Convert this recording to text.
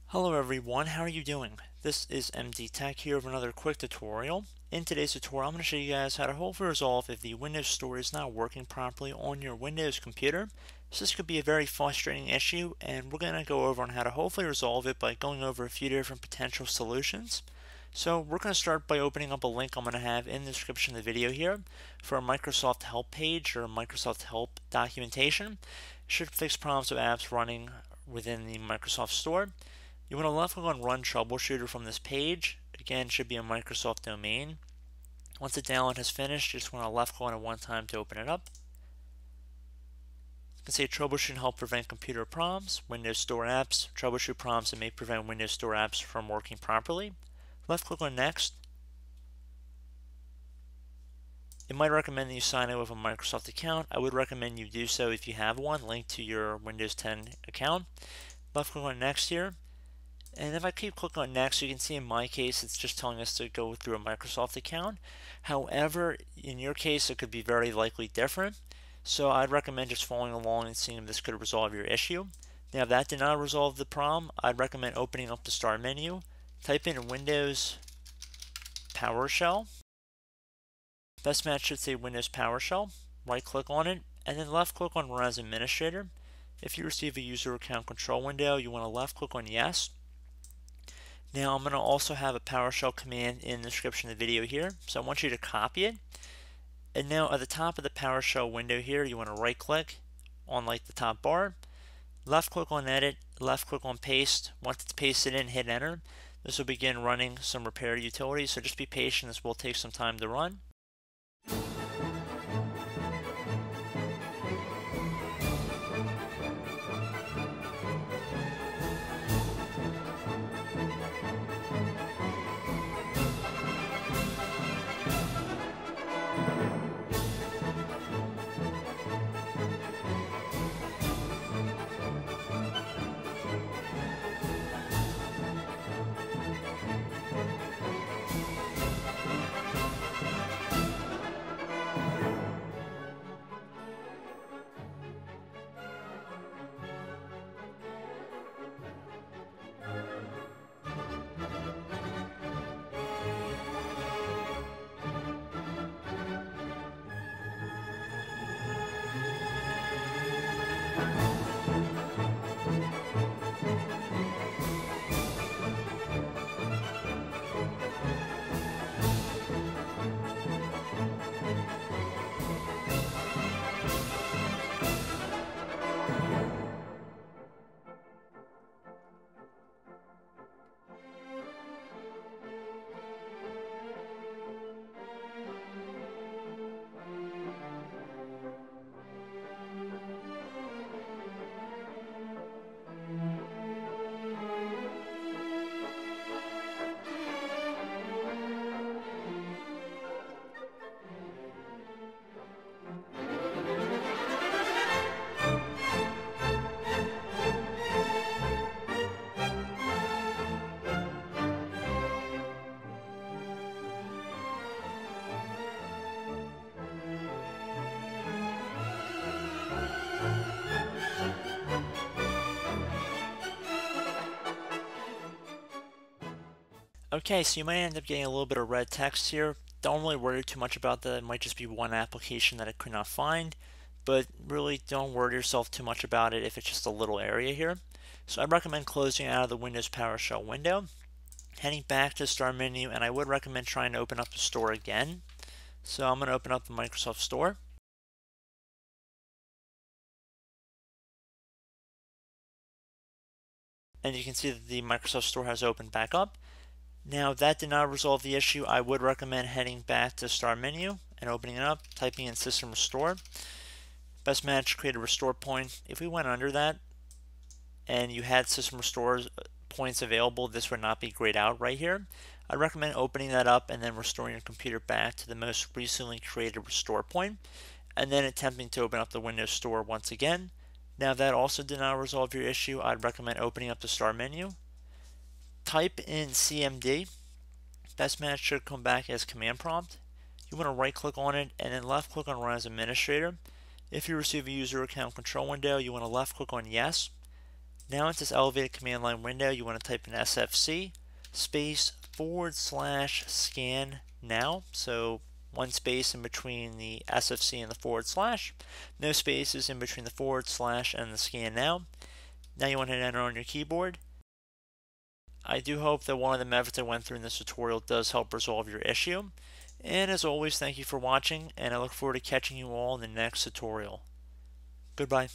Hello everyone, how are you doing? This is MD Tech here with another quick tutorial. In today's tutorial, I'm going to show you guys how to hopefully resolve if the Windows Store is not working properly on your Windows computer. So this could be a very frustrating issue, and we're going to go over on how to hopefully resolve it by going over a few different potential solutions. So we're going to start by opening up a link I'm going to have in the description of the video here for a Microsoft Help page or a Microsoft Help documentation. It should fix problems with apps running within the Microsoft Store. You want to left click on Run Troubleshooter from this page. Again, it should be a Microsoft domain. Once the download has finished, you just want to left click on it one time to open it up. You can say Troubleshoot help prevent computer problems, Windows Store apps, troubleshoot problems that may prevent Windows Store apps from working properly. Left click on Next. It might recommend that you sign in with a Microsoft account. I would recommend you do so if you have one linked to your Windows 10 account. Left click on Next here. And if I keep clicking on Next, you can see in my case it's just telling us to go through a Microsoft account. However, in your case it could be very likely different. So I'd recommend just following along and seeing if this could resolve your issue. Now if that did not resolve the problem, I'd recommend opening up the Start menu. Type in Windows PowerShell. Best match should say Windows PowerShell. Right click on it and then left click on Run as Administrator. If you receive a user account control window, you want to left click on Yes. Now I'm going to also have a PowerShell command in the description of the video here, so I want you to copy it. And now at the top of the PowerShell window here, you want to right click on like the top bar, left click on Edit, left click on Paste. Once it's pasted in, hit Enter. This will begin running some repair utilities, so just be patient, this will take some time to run. Okay, so you might end up getting a little bit of red text here. Don't really worry too much about that. It might just be one application that I could not find, but really don't worry yourself too much about it if it's just a little area here. So I recommend closing out of the Windows PowerShell window, heading back to the Start menu, and I would recommend trying to open up the store again. So I'm going to open up the Microsoft Store. And you can see that the Microsoft Store has opened back up. Now, if that did not resolve the issue, I would recommend heading back to the Start menu and opening it up, typing in System Restore. Best match, create a restore point. If we went under that and you had System Restore points available, this would not be grayed out right here. I'd recommend opening that up and then restoring your computer back to the most recently created restore point, and then attempting to open up the Windows Store once again. Now, if that also did not resolve your issue, I'd recommend opening up the Start menu, type in CMD, best match should come back as command prompt. You want to right click on it and then left click on Run as Administrator. If you receive a user account control window, you want to left click on Yes. Now into this elevated command line window, you want to type in SFC space /scan now. So one space in between the SFC and the /. No spaces in between the / and the scan now. Now you want to hit enter on your keyboard. I do hope that one of the methods I went through in this tutorial does help resolve your issue. And as always, thank you for watching, and I look forward to catching you all in the next tutorial. Goodbye.